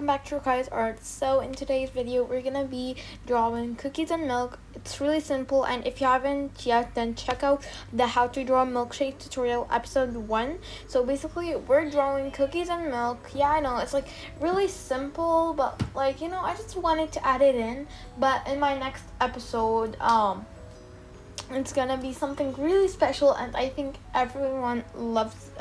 back to Kai's Art. So in today's video we're gonna be drawing cookies and milk. It's really simple, and if you haven't yet, then check out the how to draw milkshake tutorial episode 1. So basically we're drawing cookies and milk. Yeah, I know it's like really simple, but like, you know, I just wanted to add it in. But in my next episode, it's gonna be something really special, and I think everyone loves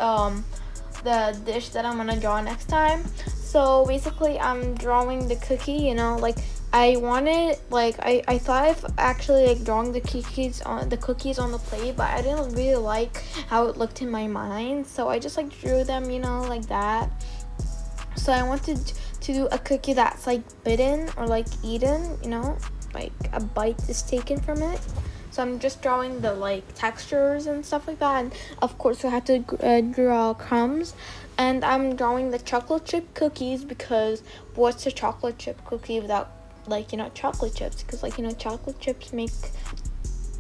the dish that I'm gonna draw next time. So basically I'm drawing the cookie, you know, like I wanted, like I thought of actually like drawing the cookies on the plate, but I didn't really like how it looked in my mind, so I just like drew them, you know, like that. So I wanted to do a cookie that's like bitten or like eaten, you know, like a bite is taken from it. So I'm just drawing the like textures and stuff like that, and of course I have to draw crumbs. And I'm drawing the chocolate chip cookies, because what's a chocolate chip cookie without, like, you know, chocolate chips? Because, like, you know, chocolate chips make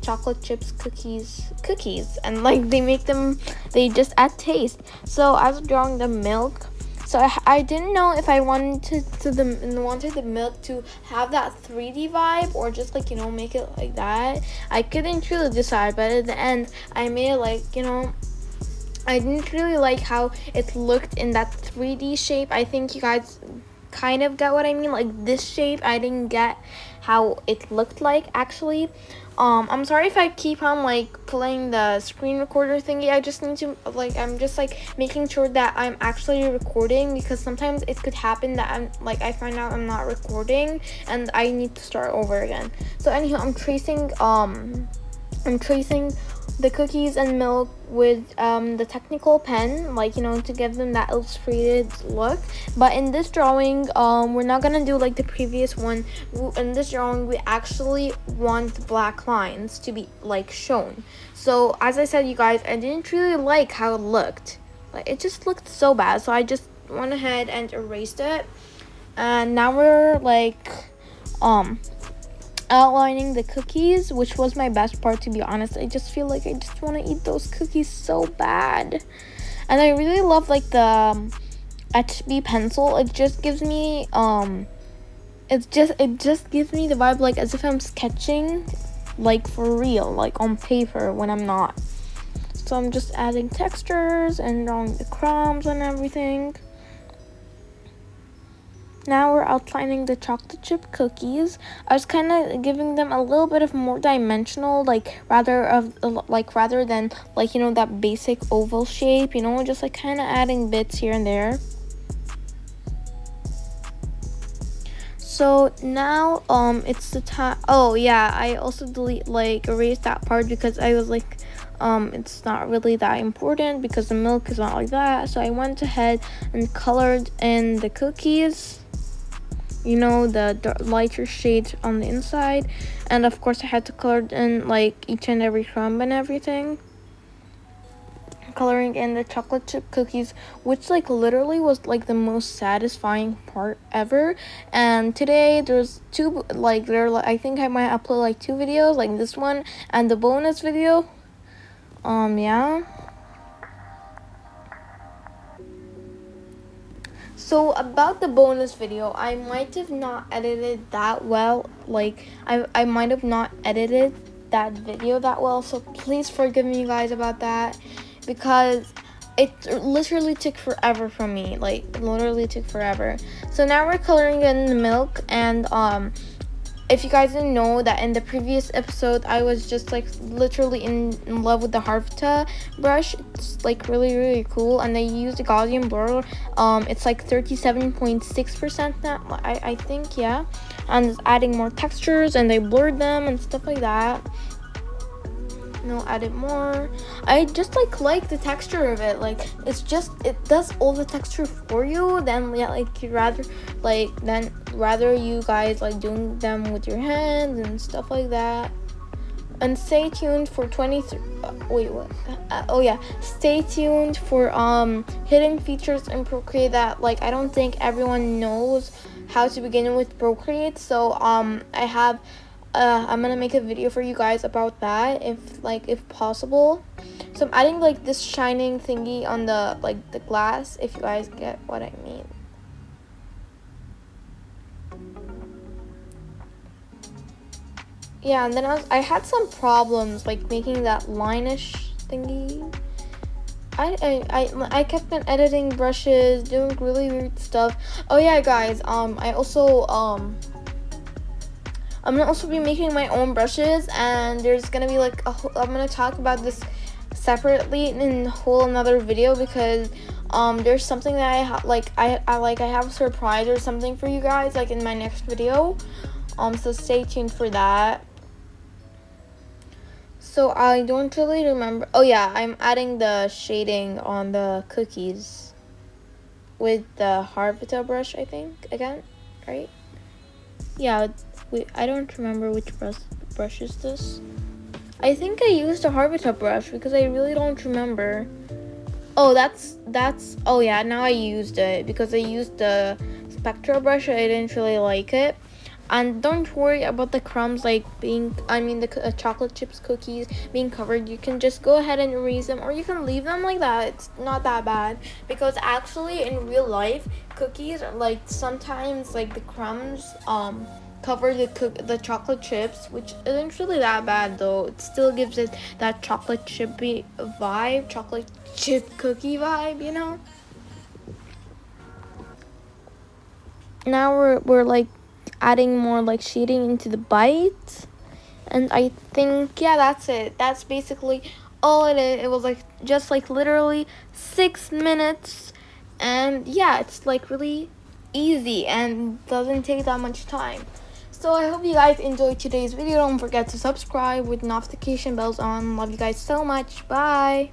chocolate chips cookies, and like they just add taste. So I was drawing the milk. So I didn't know if I wanted the milk to have that 3D vibe, or just, like, you know, make it like that. I couldn't really decide, but at the end I made it like, you know, I didn't really like how it looked in that 3D shape. I think you guys kind of get what I mean. Like this shape, I didn't get how it looked like actually. I'm sorry if I keep on like playing the screen recorder thingy. I just need to, like, I'm just like making sure that I'm actually recording, because sometimes it could happen that I find out I'm not recording and I need to start over again. So anyhow, I'm tracing the cookies and milk with the technical pen, like, you know, to give them that illustrated look. But in this drawing, we're not gonna do like the previous one. In this drawing, we actually want black lines to be like shown. So as I said, you guys, I didn't really like how it looked. Like, it just looked so bad, so I just went ahead and erased it. And now we're like outlining the cookies, which was my best part, to be honest. I just feel like I just want to eat those cookies so bad. And I really love like the HB pencil. It just gives me it just gives me the vibe like as if I'm sketching like for real, like on paper, when I'm not. So I'm just adding textures and drawing the crumbs and everything. Now we're outlining the chocolate chip cookies. I was kind of giving them a little bit of more dimensional, like rather than like, you know, that basic oval shape, you know, just like kind of adding bits here and there. So now it's the time. Oh yeah, I also erased that part, because I was like, it's not really that important because the milk is not like that. So I went ahead and colored in the cookies, you know, the lighter shade on the inside, and of course I had to color in like each and every crumb and everything. Coloring in the chocolate chip cookies, which like literally was like the most satisfying part ever. And today there's two, like I think I might upload like 2 videos, like this one and the bonus video. Yeah. So about the bonus video, I might have not edited that well. Like I might have not edited that video that well, so please forgive me, guys, about that, because it literally took forever for me. Like literally took forever. So now we're coloring in the milk, and if you guys didn't know that in the previous episode I was just like literally in love with the Harvita brush. It's like really cool, and I used a Gaussian blur. It's like 37.6% now, I think, yeah. And adding more textures, and I blurred them and stuff like that. No, added more. I just like the texture of it. Like it does all the texture for you. Then yeah, like you'd rather you guys like doing them with your hands and stuff like that. And stay tuned for 23 stay tuned for hidden features in Procreate that like I don't think everyone knows how to begin with Procreate. So I'm gonna make a video for you guys about that, if possible. So I'm adding like this shining thingy on the glass, if you guys get what I mean. yeah, and then I had some problems like making that line-ish thingy. I kept on editing brushes, doing really weird stuff. Oh yeah, guys, I also I'm gonna also be making my own brushes, and there's gonna be like I'm gonna talk about this separately in a whole another video, because there's something that I have a surprise or something for you guys like in my next video. So stay tuned for that. So I don't really remember. Oh yeah, I'm adding the shading on the cookies with the Harvita brush, I think, again, right? Yeah, I don't remember which brush is this. I think I used a Harvita brush because I really don't remember. Oh, oh yeah, now I used it because I used the Spectra brush. I didn't really like it. And don't worry about the crumbs the chocolate chips cookies being covered. You can just go ahead and erase them, or you can leave them like that. It's not that bad, because actually in real life cookies are like sometimes like the crumbs cover the chocolate chips, which isn't really that bad though. It still gives it that chocolate chippy vibe, chocolate chip cookie vibe, you know. Now we're like adding more like shading into the bite, and I think, yeah, that's it. That's basically all it is. It was like just like literally 6 minutes, and yeah, it's like really easy and doesn't take that much time. So I hope you guys enjoyed today's video. Don't forget to subscribe with notification bells on. Love you guys so much. Bye.